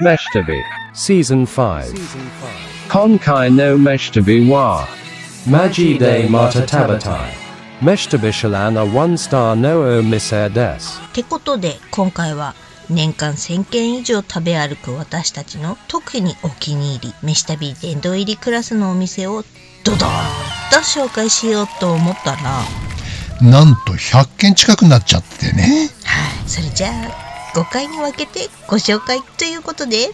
飯旅 Season 5今回の飯旅は Maji de Mata Tabatai Meshtabi Shalana 1-star no o Misa des ってことで今回は年間1000軒以上食べ歩く私たちの特にお気に入り飯旅殿堂入りクラスのお店をドドーンと紹介しようと思ったら、なんと100件近くなっちゃってね。それじゃあ5回に分けてご紹介ということで、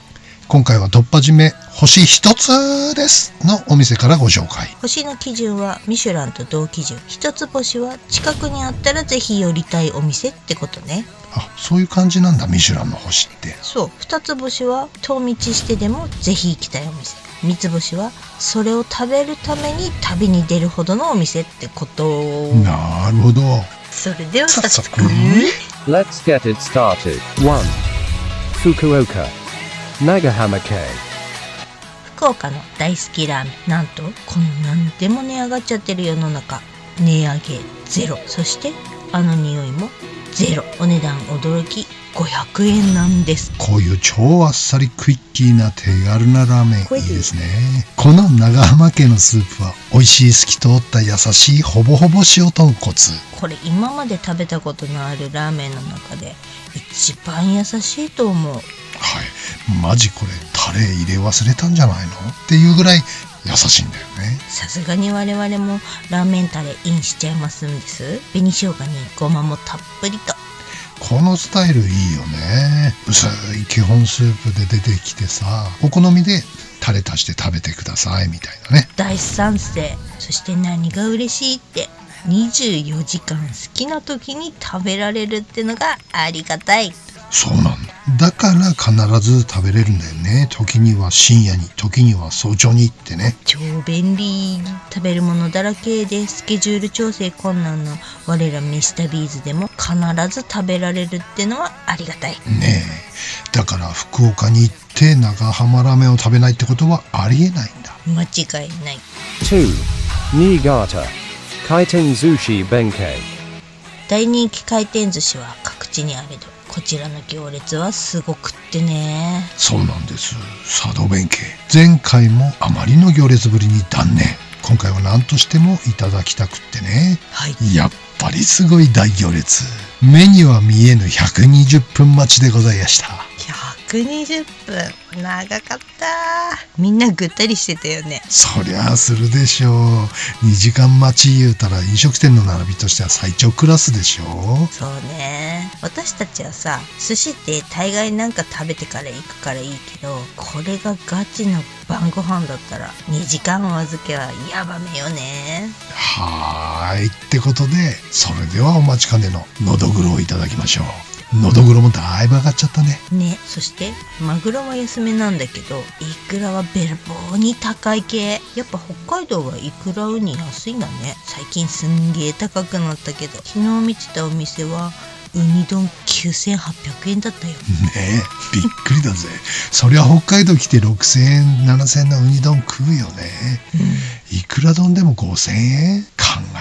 今回は突破締め星1つですのお店からご紹介。星の基準はミシュランと同基準。一つ星は近くにあったらぜひ寄りたいお店ってことね。あ、そういう感じなんだ、ミシュランの星って。そう、二つ星は遠道してでもぜひ行きたいお店。三つ星はそれを食べるために旅に出るほどのお店ってこと。なるほど。それでは早速Let's get it started. 1. Fukuoka Nagahama Kei 福岡の大好きラーメン。なんとこの何でも値上がっちゃってる世の中、値上げゼロ。そしてあの匂いもゼロ。お値段驚き500円なんです。こういう超あっさりクイッキーな手軽なラーメンいいですね。この長浜家のスープは美味しい透き通った優しいほぼほぼ塩豚骨。これ今まで食べたことのあるラーメンの中で一番優しいと思う。はい、マジこれタレ入れ忘れたんじゃないのっていうぐらい優しいんだよね。さすがに我々もラーメンタレインしちゃいますんです。紅生姜にごまもたっぷりと。このスタイルいいよね。薄い基本スープで出てきてさ、お好みでタレ足して食べてくださいみたいなね。大賛成。そして何が嬉しいって24時間好きな時に食べられるってのがありがたい。そうなんだ。だから必ず食べれるんだよね。時には深夜に、時には早朝にってね。超便利。食べるものだらけでスケジュール調整困難な我らミスタビーズでも必ず食べられるってのはありがたいねえ。だから福岡に行って長浜ラーメンを食べないってことはありえないんだ。間違いない。 2. Niigata Kaiten Sushi Benkei 大人気回転寿司は各地にあれどこちらの行列はすごくってね。そうなんです。佐渡弁慶。前回もあまりの行列ぶりに断念。今回は何としてもいただきたくってね。はい。やっぱりすごい大行列。目には見えぬ120分待ちでございました。120分長かった。みんなぐったりしてたよね。そりゃあするでしょう。2時間待ち言うたら飲食店の並びとしては最長クラスでしょう。そうね。私たちはさ、寿司って大概なんか食べてから行くからいいけど、これがガチの晩ご飯だったら2時間お預けはやばめよね。はーいってことで、それではお待ちかねののどぐろをいただきましょう。のどぐろもだいぶ上がっちゃったね。ね。そしてマグロは安めなんだけどイクラはべらぼうに高い系。やっぱ北海道はイクラウニ安いんだね。最近すんげー高くなったけど、昨日見てたお店はウニ丼9800円だったよ。ねえ、びっくりだぜ。そりゃ北海道来て6000円7000円のウニ丼食うよね。いくら丼でも5000円、考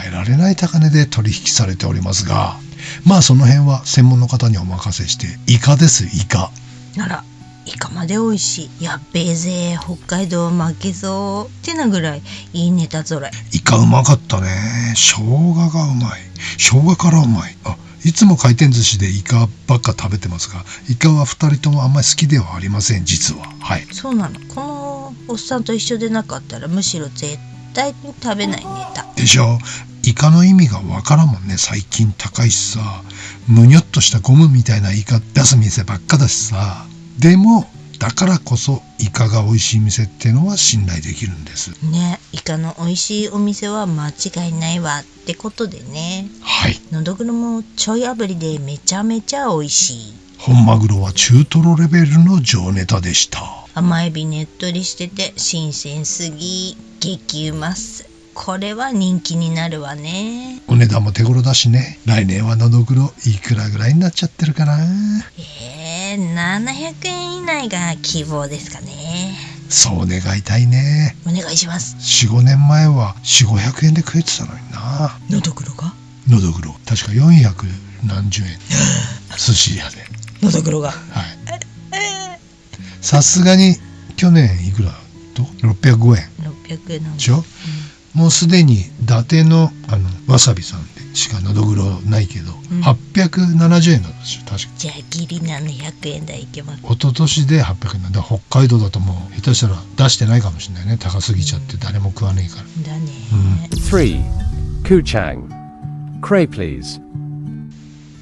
えられない高値で取引されておりますが、まあその辺は専門の方にお任せして。イカです、イカ。ならイカまで美味しい。やっべえぜ、北海道負けそうってなぐらいいいネタぞろい。イカうまかったね。生姜がうまい。生姜からうまい。いつも回転寿司でイカばっか食べてますが、イカは2人ともあんまり好きではありません、実は。はい。そうなの。このおっさんと一緒でなかったらむしろ絶対に食べないネタでしょ。イカの意味がわからんもんね。最近高いしさ、むにょっとしたゴムみたいなイカ出す店ばっかだしさ。でもだからこそイカが美味しい店っていうのは信頼できるんですね。イカの美味しいお店は間違いないわってことでね。はい。のどぐろもちょい炙りでめちゃめちゃ美味しい。本マグロは中トロレベルの上ネタでした。甘エビねっとりしてて新鮮すぎ。激うまっす。これは人気になるわね。お値段も手頃だしね。来年はのどぐろいくらぐらいになっちゃってるかな。700円以内が希望ですかね。そう願いたいね。お願いします。 4,5 年前は 4,500 円で食えてたのにな。のどぐろがのどぐろ確か400何十円寿司屋で。のどぐろがはい。さすがに去年いくらと605円600円なんだでしょ、もうすでに伊達のわさびさんでしかのどぐろないけど、870円なんですよ確か。じゃあギリ700円台いけます。一昨年で800円なんだ。北海道だともう下手したら出してないかもしれないね。高すぎちゃって誰も食わねえから。だね、 3. Kuchang. Cray please.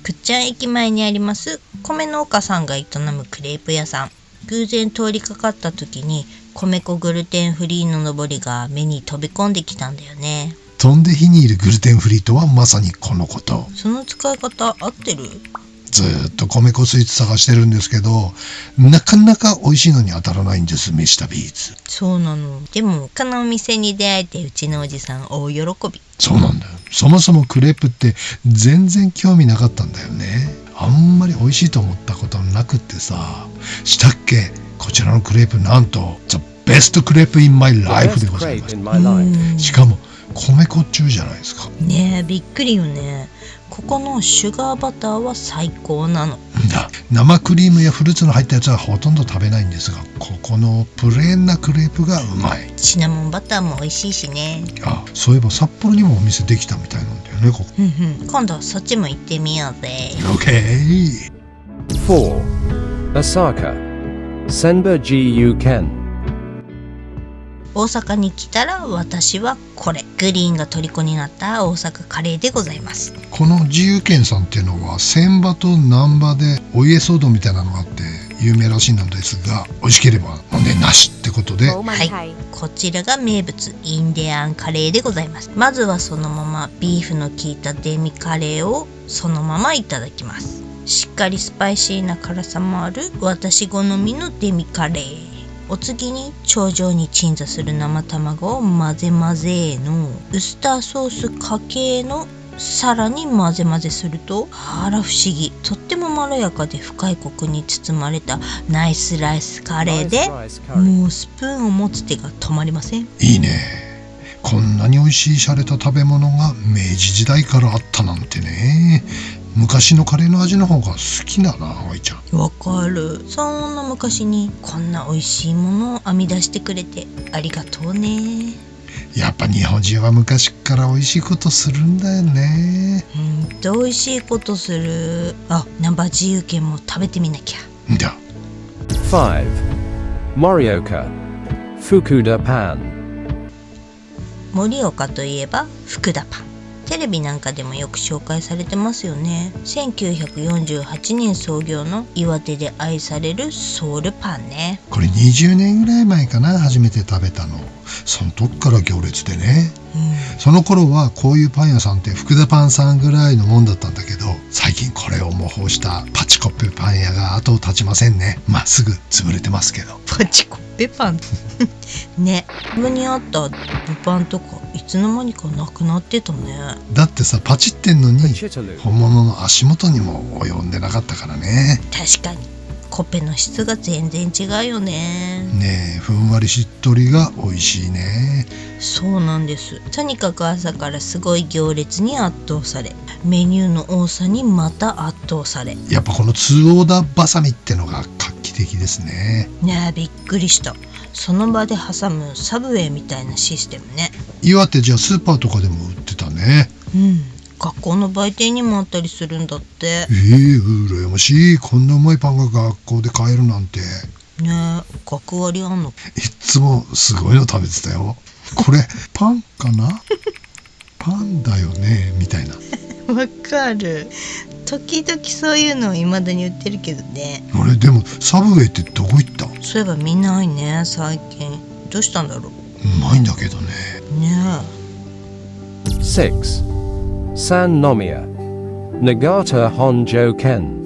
くっちゃん駅前にあります米農家さんが営むクレープ屋さん。偶然通りかかった時に米粉グルテンフリーの上りが目に飛び込んできたんだよね。飛んで火にいるグルテンフリーとはまさにこのこと。その使い方合ってる？ずーっと米粉スイーツ探してるんですけど、なかなか美味しいのに当たらないんです、ミスタービーツ。そうなの。でも他のお店に出会えてうちのおじさん大喜び。そうなんだよ。そもそもクレープって全然興味なかったんだよね。あんまり美味しいと思ったことなくってさ。したっけ、こちらのクレープなんと The best crepe in my life で Best ございま crepe す。 in my life. しかも米粉中じゃないですか。ねえびっくりよね。ここのシュガーバターは最高なの。生クリームやフルーツの入ったやつはほとんど食べないんですが、ここのプレーンなクレープがうまい。シナモンバターも美味しいしね。あ、そういえば札幌にもお店できたみたいなんだよね、ここ。今度そっちも行ってみようぜ。 OK。 4. Osaka. Senba Gu Ken. 大阪に来たら私はこれ、グリーンが虜になった大阪カレーでございます。この自由軒さんっていうのは船場と難波でお家騒動みたいなのがあって有名らしいのですが、美味しければ問題なしってことで、はい、こちらが名物インディアンカレーでございます。まずはそのままビーフの効いたデミカレーをそのままいただきます。しっかりスパイシーな辛さもある私好みのデミカレー。お次に頂上に鎮座する生卵を混ぜ混ぜのウスターソースかけのさらに混ぜ混ぜすると、あら不思議、とってもまろやかで深いコクに包まれたナイスライスカレーで、 Nice rice curry. もうスプーンを持つ手が止まりません。いいね。こんなに美味しい洒落た食べ物が明治時代からあったなんてね。昔のカレーの味の方が好きだな、おいちゃん。わかる。そんな昔にこんな美味しいものを編み出してくれてありがとうね。やっぱ日本人は昔から美味しいことするんだよね。美味しいことする。あ、ナンバー自由軒も食べてみなきゃ。んだ。 5. Morioka. Fukuda Pan. 盛岡といえば福田パン。テレビなんかでもよく紹介されてますよね。1948年創業の岩手で愛されるソウルパンね。これ20年ぐらい前かな、初めて食べたの。その時から行列でね。その頃はこういうパン屋さんって福田パンさんぐらいのもんだったんだけど、最近これを模倣したパチコッペパン屋が後を絶ちませんね。まっすぐ潰れてますけど。パチコッペパンね。無にあった物パンとかいつの間にかなくなってたね。だってさ、パチってんのに Chitalu. 本物の足元にも及んでなかったからね。確かにコッペの質が全然違うよね。ねえ、ふんわりしっとりが美味しいね。そうなんです。とにかく朝からすごい行列に圧倒され、メニューの多さにまた圧倒され、やっぱこの2オーダーバサミってのが画期的ですね。ねえびっくりした。その場で挟むサブウェイみたいなシステムね。岩手じゃスーパーとかでも売ってたね。学校の売店にもあったりするんだって。羨ましい。こんなうまいパンが学校で買えるなんて。ねえ学割あんの？いっつもすごいの食べてたよ。これパンかなパンだよねみたいな。わかる。時々そういうのを未だに売ってるけどね。あれ、でもサブウェイってどこ行った？うそういえば見ないね最近。どうしたんだろうまいんだけどね。ね。 6. Sannomiya. Nagata Honjo Ken.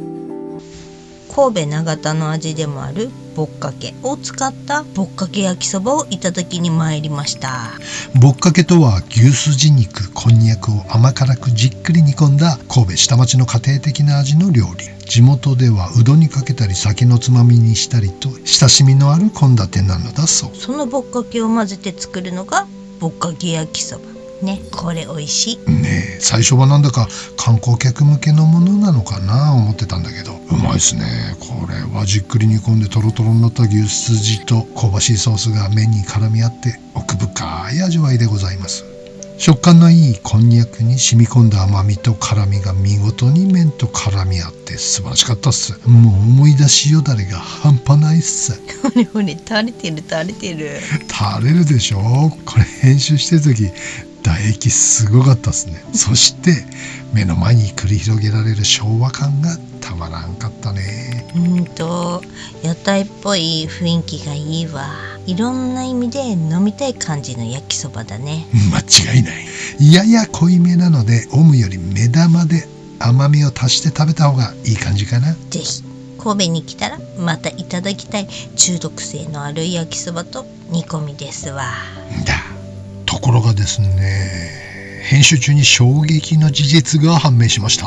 神戸長田の味でもあるぼっかけを使ったぼっかけ焼きそばをいただきに参りました。ぼっかけとは牛すじ肉、こんにゃくを甘辛くじっくり煮込んだ神戸下町の家庭的な味の料理。地元ではうどんにかけたり酒のつまみにしたりと親しみのある献立なのだそう。そのぼっかけを混ぜて作るのがぼっかけ焼きそば。ね、これ美味しい。ねえ、最初はなんだか観光客向けのものなのかな思ってたんだけど、うまいっすね。これはじっくり煮込んでトロトロになった牛すじと香ばしいソースが麺に絡み合って奥深い味わいでございます。食感のいいこんにゃくに染み込んだ甘みと辛みが見事に麺と絡み合って素晴らしかったっす。もう思い出しよだれが半端ないっす。ほれほれ、垂れてる垂れてる。垂れるでしょ。これ編集してる時唾液すごかったっすね。そして目の前に繰り広げられる昭和感がたまらんかったね。屋台っぽい雰囲気がいいわ。いろんな意味で飲みたい感じの焼きそばだね。間違いない。やや濃いめなのでオムより目玉で甘みを足して食べた方がいい感じかな。ぜひ神戸に来たらまたいただきたい中毒性のある焼きそばと煮込みですわ。ところがですね、編集中に衝撃の事実が判明しました。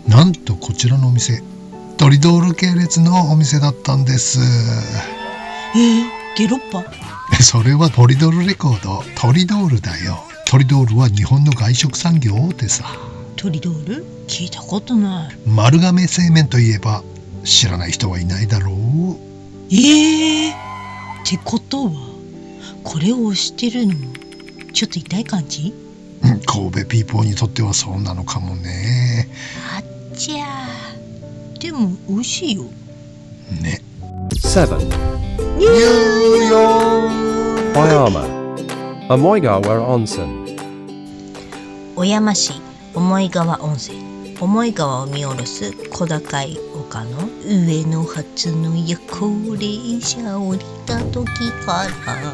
なんとこちらのお店トリドール系列のお店だったんです。ゲロッパ？それはトリドールレコード。トリドールだよ。トリドールは日本の外食産業でさ。トリドール？聞いたことない。丸亀製麺といえば知らない人はいないだろう。ってことはこれを推してるのちょっと痛い感じ？神戸ピーポーにとってはそうなのかもね。あっちゃー。でも美味しいよね。7. ニューヨー Oyama. Omoigawa Onsen. 小山市思川温泉。思川を見下ろす小高い丘の上の初の夜行列車降りた時から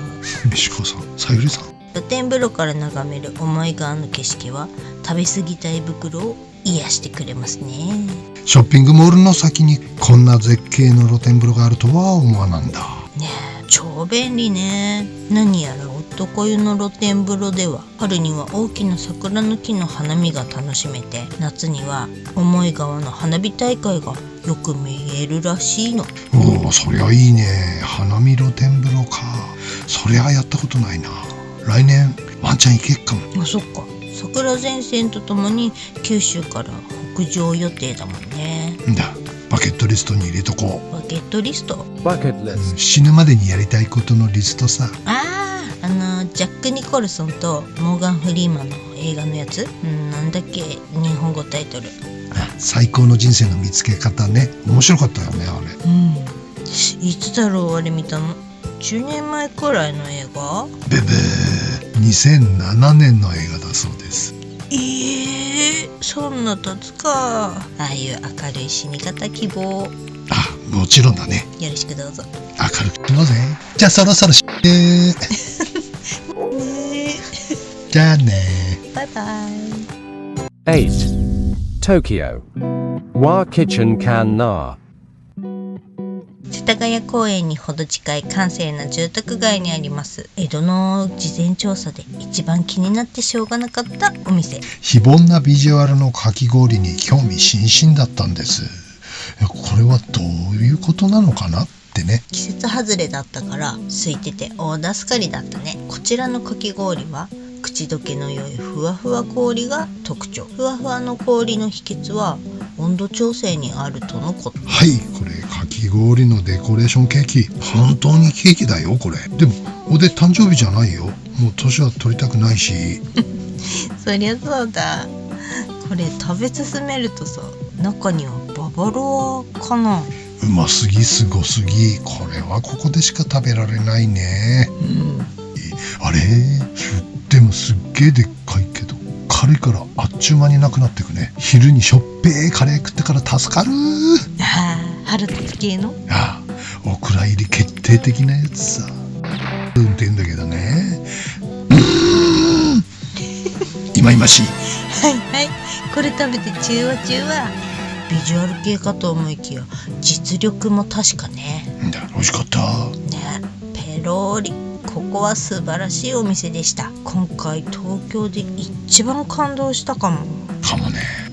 西川さん、さゆりさん。露天風呂から眺める思川の景色は食べ過ぎた胃袋を癒してくれますね。ショッピングモールの先にこんな絶景の露天風呂があるとは思わなんだ。ねえ、超便利ね。何やら男湯の露天風呂では春には大きな桜の木の花見が楽しめて、夏には思川の花火大会がよく見えるらしいの。おお、そりゃいいね。花見露天風呂か。そりゃやったことないな。来年ワンチャン行けっかも。あ、そっか。桜前線とともに九州から北上予定だもんね。バケットリストに入れとこう。バケットリスト？ Bucket list. 死ぬまでにやりたいことのリストさ。ジャック・ニコルソンとモーガン・フリーマンの映画のやつ、なんだっけ、日本語タイトル。最高の人生の見つけ方ね。面白かったよね、あれ。いつだろう、あれ見たの。10年前くらいの映画？ブブー、2007年の映画だそうです。そんな経つか。ああいう明るい死に方希望。もちろんだね。よろしくどうぞ。明るくしようぜ。じゃあそろそろじゃあね。バイバイ。8. Tokyo. Wa Kitchen Kan Na. 世田谷公園にほど近い閑静な住宅街にあります江戸の事前調査で一番気になってしょうがなかったお店。非凡なビジュアルのかき氷に興味津々だったんです。これはどういうことなのかなってね。季節外れだったから空いてて大助かりだったね。こちらのかき氷は口どけの良いふわふわ氷が特徴。ふわふわの氷の秘訣は温度調整にあるとのこと。はい、これかき氷のデコレーションケーキ。本当にケーキだよこれ。でも俺誕生日じゃないよ。もう年は取りたくないし。そりゃそうだ。これ食べ進めるとさ、中にはババロアかな。うますぎすごすぎ。これはここでしか食べられないね。あれでもすっげえでっかいけどカレーからあっちゅう間になくなってくね。昼にしょっぺーカレー食ってから助かる。腹立つ系の？お蔵入り決定的なやつさ。運転だけどね。いまいましい。はい、これ食べて中和。ビジュアル系かと思いきや実力も確かね。美味しかったね。ペローリ。ここは素晴らしいお店でした。今回東京で一番感動したかもね。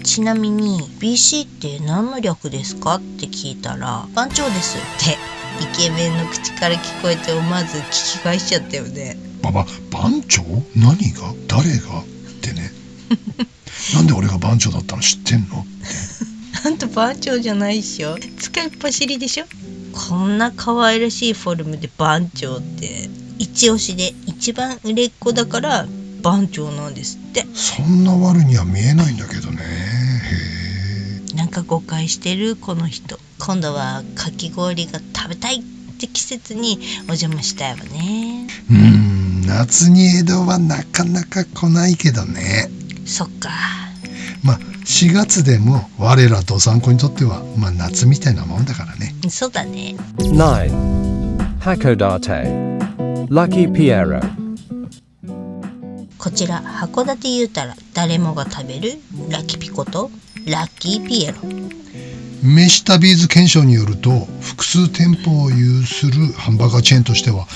ちなみに BC って何の略ですかって聞いたら番長ですってイケメンの口から聞こえて思わず聞き返しちゃったよね。番長？何が？誰が？ってね。なんで俺が番長だったの知ってんの？あんた番長じゃないっしょ。使いっ走りでしょ。こんな可愛らしいフォルムで番長って、一押しで一番売れっ子だから番長なんですって。そんな悪には見えないんだけどね。なんか誤解してるこの人。今度はかき氷が食べたいって季節にお邪魔したいわね。夏に江戸はなかなか来ないけどね。そっか。4月でも我ら道産子にとっては夏みたいなもんだからね。そうだね。9. Hakodate Lucky Piero。 こちら函館言うたら誰もが食べるラキピコとラッキーピエロ。飯旅ーズ検証によると、複数店舗を有するハンバーガーチェーンとしては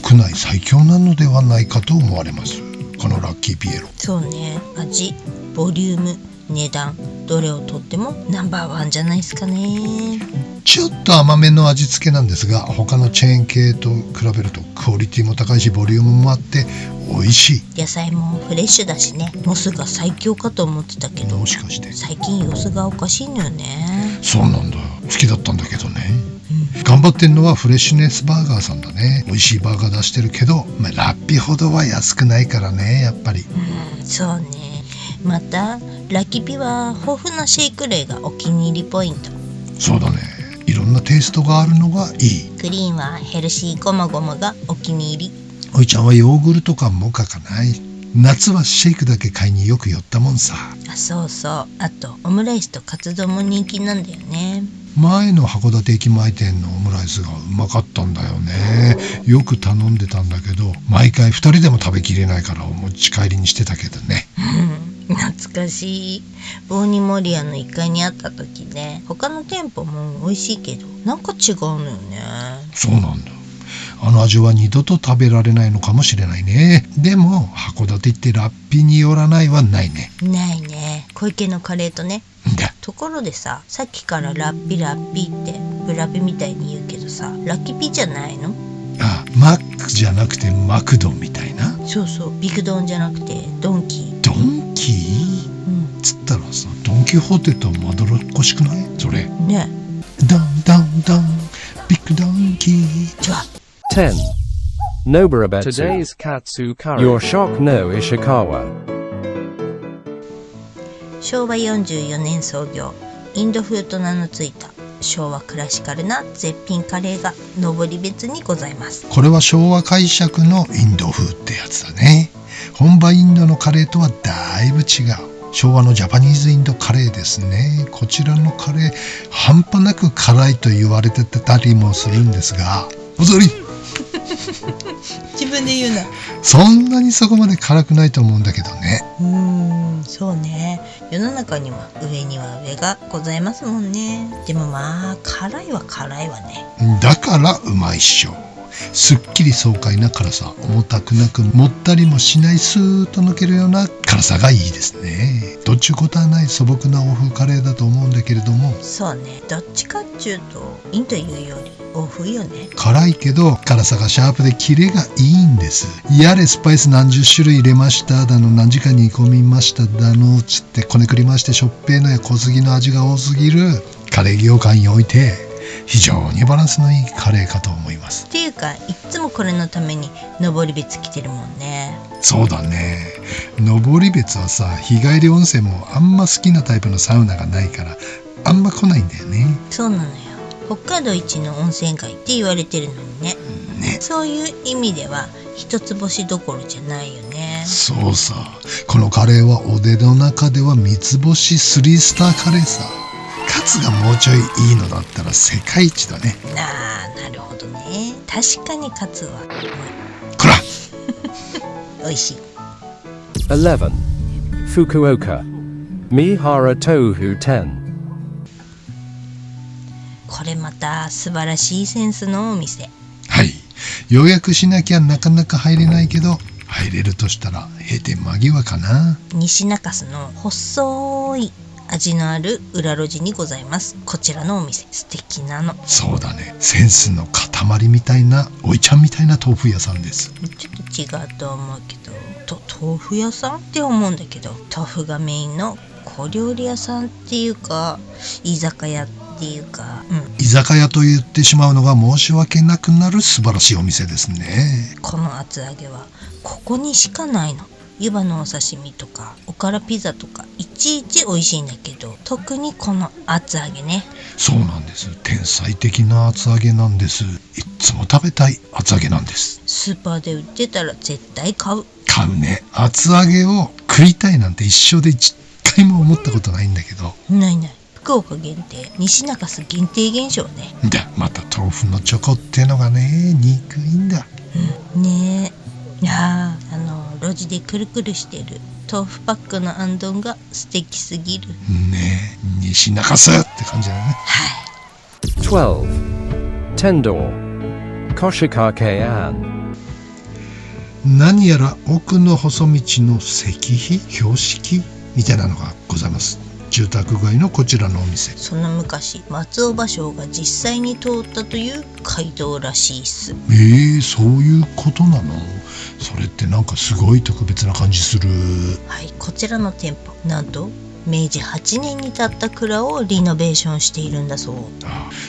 国内最強なのではないかと思われます、このラッキーピエロ。そうね。味、ボリューム、値段、どれをとってもナンバーワンじゃないですかね。ちょっと甘めの味付けなんですが、他のチェーン系と比べるとクオリティも高いし、ボリュームもあって美味しい。野菜もフレッシュだしね。モスが最強かと思ってたけど、もしかして最近様子がおかしいのよね。そうなんだ。好きだったんだけどね、頑張ってんのはフレッシュネスバーガーさんだね。美味しいバーガー出してるけど、ラッピほどは安くないからね、やっぱり。そうね。またラキピは豊富なシェイク類がお気に入りポイント。そうだね。いろんなテイストがあるのがいい。グリーンはヘルシーごまごまがお気に入り。おいちゃんはヨーグルトかモカかない。夏はシェイクだけ買いによく寄ったもんさ。そうそう。あとオムライスとカツ丼も人気なんだよね。前の函館駅前店のオムライスがうまかったんだよね。よく頼んでたんだけど、毎回2人でも食べきれないからお持ち帰りにしてたけどね。懐かしい。ボーニモリアの1階にあった時ね、他の店舗も美味しいけどなんか違うのよね。そうなんだ。あの味は二度と食べられないのかもしれないね。でも函館行ってラッピによらないはないね。ないね。小池のカレーとね。だ。ところでさ、さっきからラッピラッピってブラピみたいに言うけどさ、ラッキピじゃないの？マックじゃなくてマクドみたいな。そうそう。ビッグドンじゃなくてドンキー。ドンキー？つったらさ、ドンキホーテとまどろっこしくない？それね。ドンドンドンビッグドンキー。ちょ。10. Noburabetsu Today's Katsu Curry. Your Shock no Ishikawa。 昭和44年創業、インド風と名の付いた昭和クラシカルな絶品カレーが登別にございます。これは昭和解釈のインド風ってやつだね。本場インドのカレーとはだいぶ違う。昭和のジャパニーズインドカレーですね。こちらのカレー半端なく辛いと言われてたりもするんですが、おぞり自分で言うな。そんなにそこまで辛くないと思うんだけどね。そうね。世の中には上には上がございますもんね。でも辛いは辛いわね。だからうまいっしょ。すっきり爽快な辛さ、重たくなくもったりもしない、スーッと抜けるような辛さがいいですね。どっちゅうことはない素朴な欧風カレーだと思うんだけれども、そうね。どっちかっちゅうとインというより欧風よね。辛いけど辛さがシャープでキレがいいんです。やれスパイス何十種類入れましただの、何時間煮込みましただのつってこねくりまして、しょっぺーのや小杉の味が多すぎるカレー業界において非常にバランスのいいカレーかと思います。っていうか、いっつもこれのために登別来てるもんね。そうだね。登別はさ、日帰り温泉もあんま好きなタイプのサウナがないからあんま来ないんだよね。そうなのよ。北海道一の温泉街って言われてるのにね。そういう意味では一つ星どころじゃないよね。そうさ、このカレーはおでの中では三つ星3スターカレーさ。カツがもうちょいいいのだったら世界一だね。なるほどね。確かにカツはこら美味しい。11. Fukuoka Mihara Tohu 10。これまた素晴らしいセンスのお店。はい、予約しなきゃなかなか入れないけど、入れるとしたら閉店間際かな。西中洲の細い味のある裏路地にございます。こちらのお店素敵なの。そうだね、センスの塊みたいな、おいちゃんみたいな豆腐屋さんです。ちょっと違うと思うけど、豆腐屋さんって思うんだけど、豆腐がメインの小料理屋さんっていうか居酒屋っていうか、居酒屋と言ってしまうのが申し訳なくなる素晴らしいお店ですね。この厚揚げはここにしかないの。湯葉のお刺身とかおからピザとかいちいち美味しいんだけど、特にこの厚揚げね。そうなんです。天才的な厚揚げなんです。いっつも食べたい厚揚げなんです。スーパーで売ってたら絶対買う。買うね。厚揚げを食いたいなんて一生で一回も思ったことないんだけど。ないない。福岡限定、西中洲限定現象ね。また豆腐のチョコってのがね、憎いんだ。ねえ。いや路地でくるくるしてる豆腐パックのあんどんが素敵すぎる。ねえ、西中洲って感じだね。はい。 12. Tendor Koshikake-an. 何やら奥の細道の石碑標識みたいなのがございます。住宅街のこちらのお店。その昔松尾芭蕉が実際に通ったという街道らしいっす。そういうことなの？それってなんかすごい特別な感じする。はい、こちらの店舗なんと明治8年に建った蔵をリノベーションしているんだそう。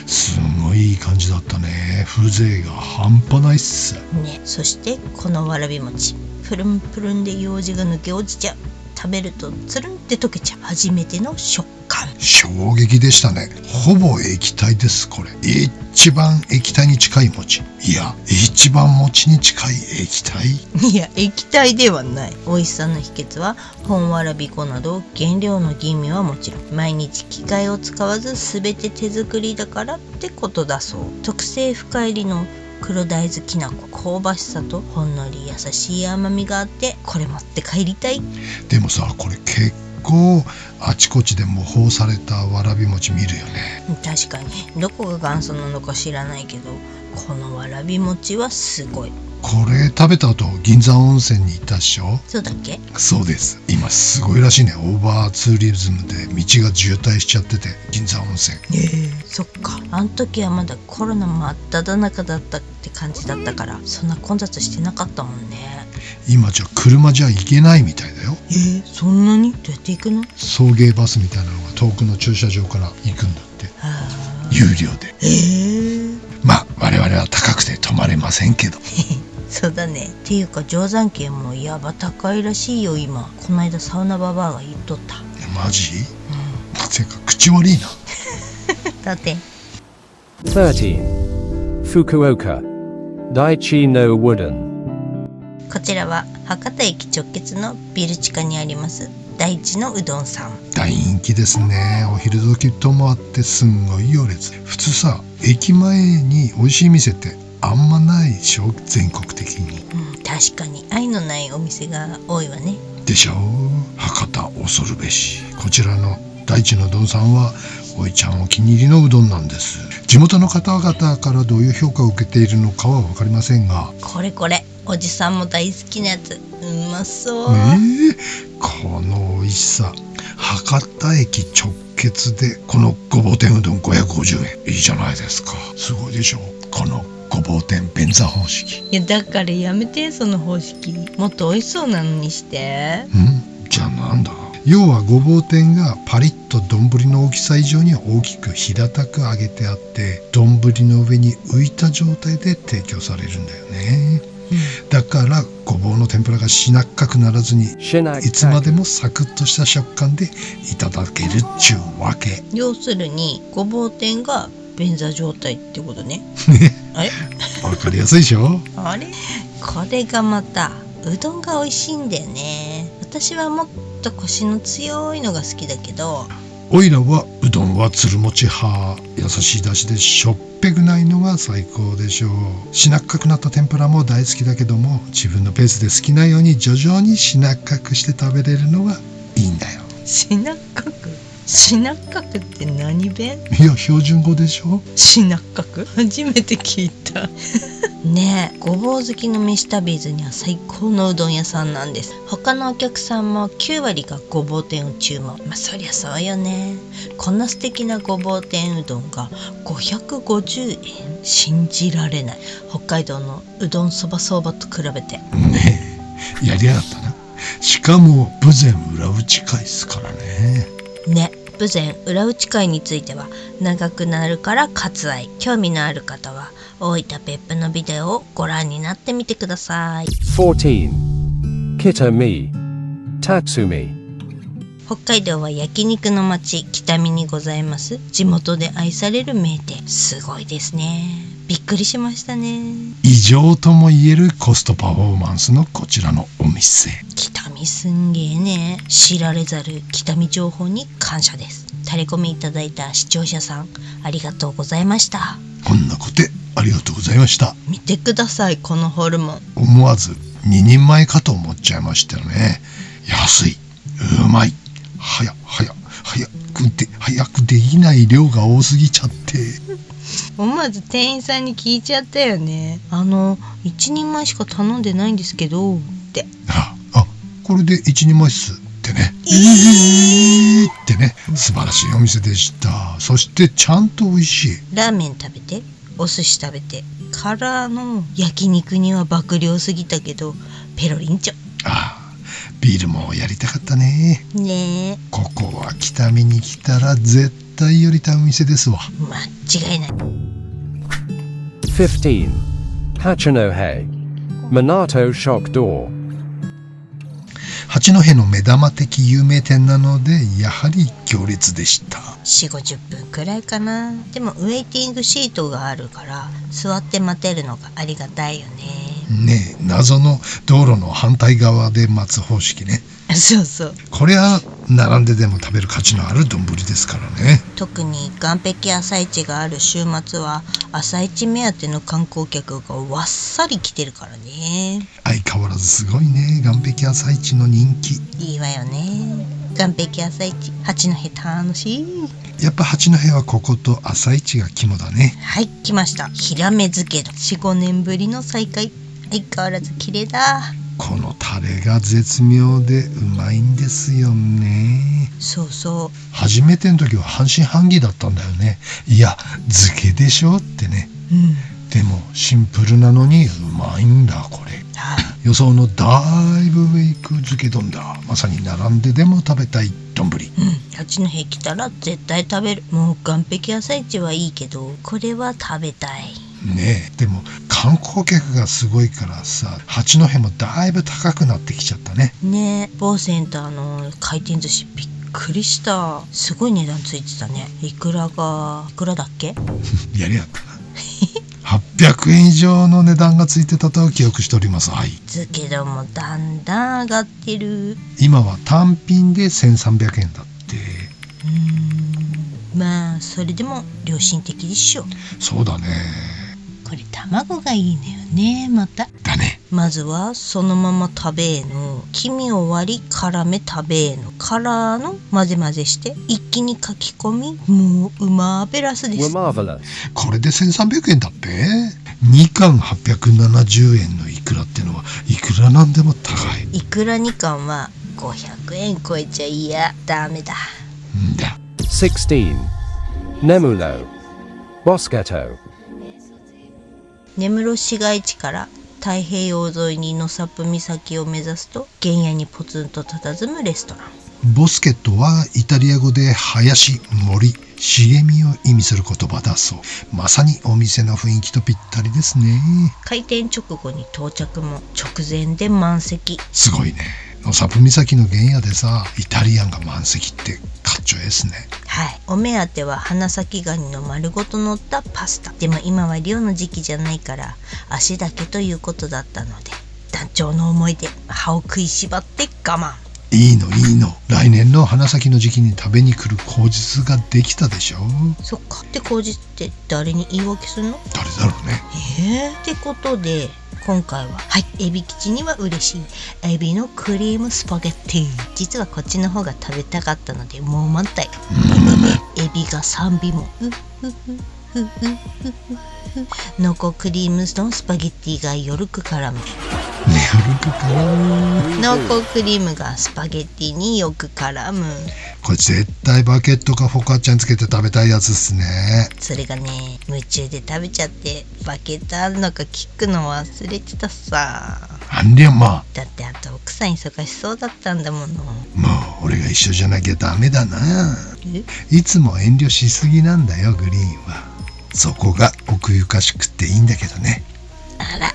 すごいいい感じだったね。風情が半端ないっすね。そしてこのわらび餅、プルンプルンで楊枝が抜け落ちちゃう。食べるとつるんって溶けちゃう初めての食感。衝撃でしたね。ほぼ液体です。これ一番液体に近い餅、いや一番餅に近い液体。いや液体ではない。美味しさの秘訣は本わらび粉など原料の吟味はもちろん毎日機械を使わず全て手作りだからってことだそう。特製深入りの黒大豆きな粉、香ばしさとほんのり優しい甘みがあって、これ持って帰りたい。でもさ、これ結構あちこちで模倣されたわらび餅見るよね。確かにどこが元祖なのか知らないけど、このわらび餅はすごい。これ食べた後銀山温泉に行ったっしょ。そうだっけ？そうです。今すごいらしいね。オーバーツーリズムで道が渋滞しちゃってて、銀山温泉。そっか。あの時はまだコロナ真っ只中だったって感じだったから、そんな混雑してなかったもんね。今じゃ車じゃ行けないみたいだよ。そんなに？どうやって行くの？送迎バスみたいなのが遠くの駐車場から行くんだって。有料で。まあ我々は高くて泊まれませんけど。そうだね。っていうか定山渓もやば高いらしいよ今。この間サウナババアが言っとった。マジ？てか口悪いな。だって。 13. Fukuoka Daichi no Wooden. こちらは博多駅直結のビル地下にあります大地のうどんさん。大人気ですね。お昼時ともあってすんごい行列。普通さ、駅前に美味しい店ってあんまないでしょ、全国的に。確かに愛のないお店が多いわね。でしょ。博多恐るべし。こちらの大地のうどんさんはおいちゃんお気に入りのうどんなんです。地元の方々からどういう評価を受けているのかは分かりませんが、これおじさんも大好きなやつ、うまそう。この美味しさ。博多駅直結でこのごぼう天うどん550円。いいじゃないですか。すごいでしょ、このごぼう天便座方式。いやだからやめて、その方式。もっと美味しそうなのにして。じゃあなんだ。要はごぼう天がパリッと丼の大きさ以上に大きく平たく揚げてあって、丼の上に浮いた状態で提供されるんだよね。だからごぼうの天ぷらがしなっかくならずに、いつまでもサクッとした食感でいただけるっちゅうわけ。要するにごぼう天が便座状態ってことね。あれわかりやすいでしょ。あれこれがまたうどんが美味しいんだよね。私はもっとコシの強いのが好きだけど、おいらはうどんはつるもち派。優しい出汁でしょっぺくないのが最高でしょう。しなっかくなった天ぷらも大好きだけども、自分のペースで好きなように徐々にしなっかくして食べれるのがいいんだよ。しなっかくって何弁？いや標準語でしょ。しなっかく初めて聞いた。ねえ、ごぼう好きの飯旅ーズには最高のうどん屋さんなんです。他のお客さんも9割がごぼう天を注文。そりゃそうよね。こんな素敵なごぼう天うどんが550円、信じられない。北海道のうどんそば相場と比べてねえ、やりやがったな。しかも豊前裏打会っすからね。ね。豊前裏打会については長くなるから割愛。興味のある方は大分別府のビデオをご覧になってみてください。14. Kitami, Tatsumi. 北海道は焼肉の町北見にございます。地元で愛される名店。すごいですね。びっくりしましたね。異常とも言えるコストパフォーマンスのこちらのお店。北見すんげーね。知られざる北見情報に感謝です。タレコミいただいた視聴者さん、ありがとうございました。こんなことでありがとうございました。見てください、このホルモン。思わず2人前かと思っちゃいましたよね。安い、うまい、早くできない量が多すぎちゃって。思わず店員さんに聞いちゃったよね。1人前しか頼んでないんですけどってこれで一人前っすってね。ってね、素晴らしいお店でした。そしてちゃんと美味しい。ラーメン食べて、お寿司食べてからの焼肉には爆量すぎたけどペロリンチョ。ビールもやりたかったね。ねえ、ここは北見に来たら絶対寄りたいお店ですわ。間違いない。15. Hachinohe, Minato Shock Door. 八戸の目玉的有名店なのでやはり行列でした。4、50分くらいかな。でもウェイティングシートがあるから座って待てるのがありがたいよね。ねえ、謎の道路の反対側で待つ方式ね。そうそう。これは並んででも食べる価値のある丼ですからね。特に岸壁朝市がある週末は朝市目当ての観光客がわっさり来てるからね。相変わらずすごいね、岸壁朝市の人気。いいわよね。岸壁朝市、八戸楽しい。やっぱ八戸はここと朝市が肝だね。はい、来ました。ヒラメ漬け丼。4、5年ぶりの再会。相変わらず綺麗だ。このタレが絶妙でうまいんですよね。そうそう。初めての時は半信半疑だったんだよね。いや、漬けでしょってね。でもシンプルなのにうまいんだこれ。予想のだいぶ上行く漬け丼だ。まさに並んででも食べたい丼。八戸来たら絶対食べる。もう岸壁朝市はいいけどこれは食べたいね。えでも観光客がすごいからさ、八戸もだいぶ高くなってきちゃったね。ねえ、某センターの回転寿司びっくりした。すごい値段ついてたね。いくらだっけやりやったな。800円以上の値段がついてたと記憶しております。はい。漬け丼もだんだん上がってる。今は単品で1300円だって。まあそれでも良心的でしょ。そうだね。これ卵がいいのよね。まただね。まずはそのまま食べーの、黄身を割り絡め食べーのからの混ぜ混ぜして一気にかき込み、もううまーベラスです。これで1300円だって。2貫870円のイクラってのはいくらなんでも高い。いくら2貫は500円超えちゃいやダメだ。16. Nemulo, Bosqueto. 根室市街地から太平洋沿いに野サップ岬を目指すと原野にポツンと佇むレストラン。ボスケットはイタリア語で林、森、茂みを意味する言葉だそう。まさにお店の雰囲気とぴったりですね。開店直後に到着も直前で満席。すごいね。野サップ岬の原野でさ、イタリアンが満席ってかっちょええですね。はい。お目当ては花咲ガニの丸ごと乗ったパスタ。でも今は漁の時期じゃないから足だけということだったので、団長の思いで歯を食いしばって我慢。いいの。来年の花咲の時期に食べに来る口実ができたでしょ。そっか。って口実って誰に言い訳するの？誰だろうね。ってことで今回はエビ吉には嬉しいエビのクリームスパゲッティ。実はこっちの方が食べたかったのでもう満タイ。エビが3尾も濃厚クリームとスパゲッティがよく絡む。濃厚クリームがスパゲッティによく絡む。これ絶対バゲットかフォカッチャにつけて食べたいやつっすね。それがね、夢中で食べちゃってバゲットあるのか聞くの忘れてたさ。あんりゃまあ、だってあと奥さん忙しそうだったんだもの。もう俺が一緒じゃなきゃダメだな。え、いつも遠慮しすぎなんだよグリーンは。そこが奥ゆかしくっていいんだけどね。あら、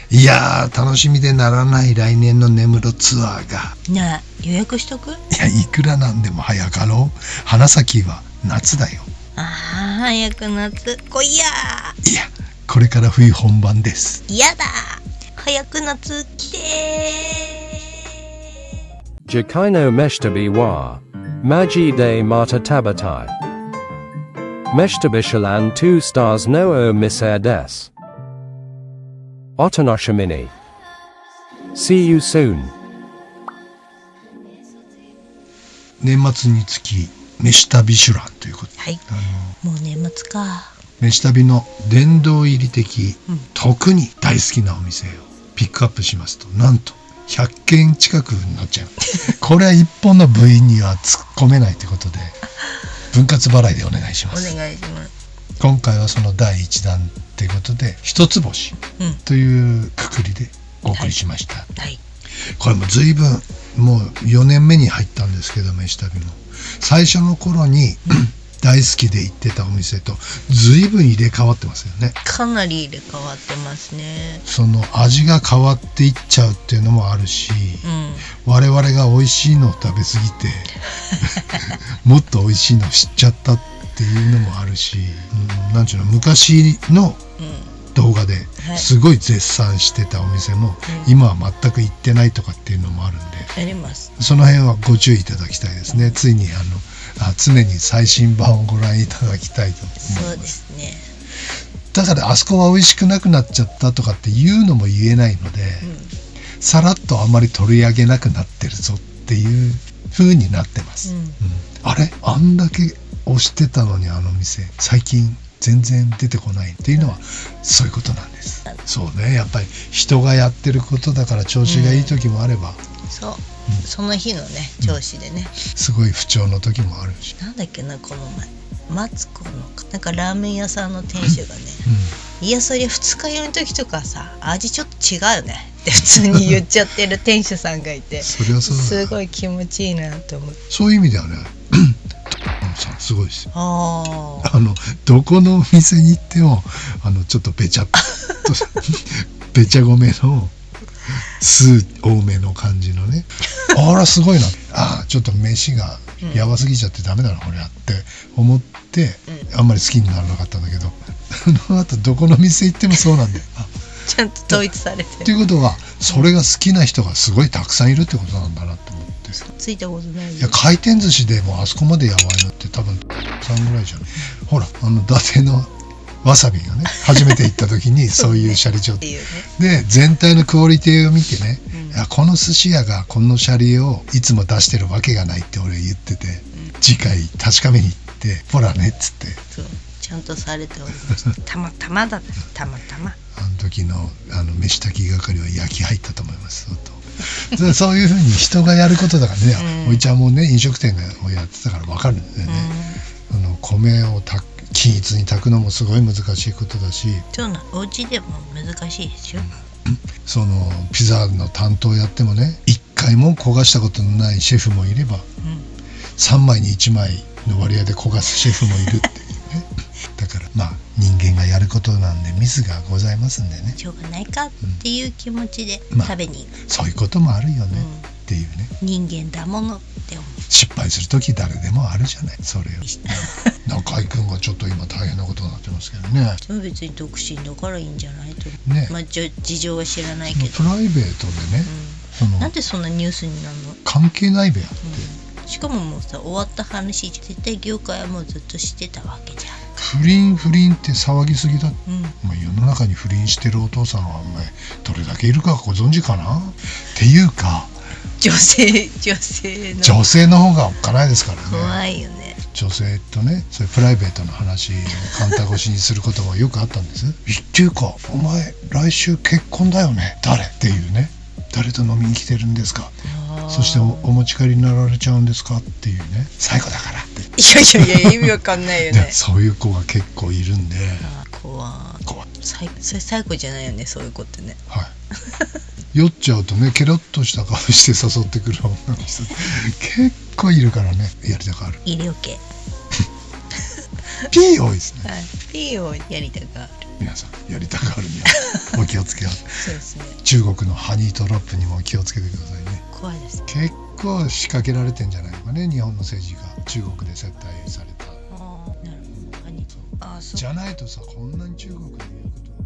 いやー楽しみでならない来年の根室ツアーが。なあ、予約しとく？いや、いくらなんでも早かろう。花咲は夏だよ。ああ、早く夏来いや。いや、これから冬本番です。やだ、早く夏来てー。 Jakaino Meshtabi wa. Maji de Mata Tabatai. Meshtabishalan 2 stars no o miser des. Otonoshimini. See you soon. 年末につき飯旅シュランということで、はい、もう年末か。飯旅の殿堂入り的、特に大好きなお店をピックアップしますと、なんと100件近くになっちゃう。これは一本の部員には突っ込めないということで、分割払いでお願いしまおす。願いします。今回はその第1弾ということで、一つ星というくくりでお送りしました。はい、これも随分もう4年目に入ったんですけど、飯旅も最初の頃に大好きで行ってたお店と随分入れ替わってますよね。かなり入れ替わってますね。その味が変わっていっちゃうっていうのもあるし、うん、我々が美味しいのを食べ過ぎてもっと美味しいのを知っちゃったっていうのもあるし、なんちゅうの、昔の動画ですごい絶賛してたお店も、今は全く行ってないとかっていうのもあるんで、あります。その辺はご注意いただきたいですね。ついに常に最新版をご覧いただきたいと思います。そうですね。だからあそこは美味しくなくなっちゃったとかっていうのも言えないので、さらっとあまり取り上げなくなってるぞっていう風になってます、あれ、あんだけ推してたのにあの店最近全然出てこないっていうのはそういうことなんです。そうね、やっぱり人がやってることだから調子がいい時もあれば、そう、その日のね調子でね、すごい不調の時もあるし、なんだっけな、この前マツコのなんかラーメン屋さんの店主がね、いやそりゃ二日酔いの時とかさ、味ちょっと違うよねって普通に言っちゃってる店主さんがいてそりゃそうだ、すごい気持ちいいなと思って。そういう意味ではねさんすごいですよ。あどこのお店に行ってもちょっとべちゃっとべちゃごめの酢多めの感じのね、あらすごいな、ちょっと飯がやばすぎちゃってダメだなこれやって思って、あんまり好きにならなかったんだけど、その後どこの店行ってもそうなんだよ。ちゃんと統一されてるっていうことは、それが好きな人がすごいたくさんいるってことなんだなって思って。ついたことないよ。いや、回転寿司でもあそこまでやばいのって多分3ぐらいじゃん。ほら伊達のわさびがね、初めて行った時にそういうシャリ状っていうでね、全体のクオリティを見てね、いやこの寿司屋がこのシャリをいつも出してるわけがないって俺言ってて、次回確かめに行ってほらねっつって、そうちゃんとされておりました。たまたまだった、たまたまあの時の飯炊き係は焼き入ったと思います相当。そういうふうに人がやることだからね、おいちゃんもね飲食店をやってたから分かるんだよね、米を均一に炊くのもすごい難しいことだし、そうな、お家でも難しいですよ、そのピザの担当やってもね、1回も焦がしたことのないシェフもいれば、3枚に1枚の割合で焦がすシェフもいるっていうねだから人間がやることなんでミスがございますんでね、しょうがないかっていう気持ちで食べに行く、そういうこともあるよね、っていうね、人間だものって思う。失敗する時誰でもあるじゃない、それを中居君がちょっと今大変なことになってますけどね。でも別に独身だからいいんじゃないと、ね、事情は知らないけど、プライベートでね、なんでそんなニュースになるの？関係ないべやって、しかももうさ、終わった話、絶対業界はもうずっとしてたわけじゃん。不倫って騒ぎすぎだ、世の中に不倫してるお父さんはお前どれだけいるかご存知かなっていうか、女性の方がおっかないですからね。怖いよね。女性とね、そういうプライベートの話をカウンター越しにすることもよくあったんです。っていうか、お前来週結婚だよね、誰っていうね、誰と飲みに来てるんですか、そしてお持ち帰りになられちゃうんですかっていうね、最後だからって。いや意味わかんないよね。そういう子が結構いるんで、怖い。それ最後じゃないよね、そういう子ってね。はい酔っちゃうとね、ケロッとした顔して誘ってくる女の人結構いるからね、やりたくある。医療系P 多いですね。はい、P をやりたくある。皆さんやりたくあるにはお気をつけよう。そうですね。中国のハニートラップにも気をつけてくださいね。怖いですね。結構仕掛けられてんじゃないのかね、日本の政治が中国で接待された。なるほど。そう。じゃないとさ、こんなに中国で言うこと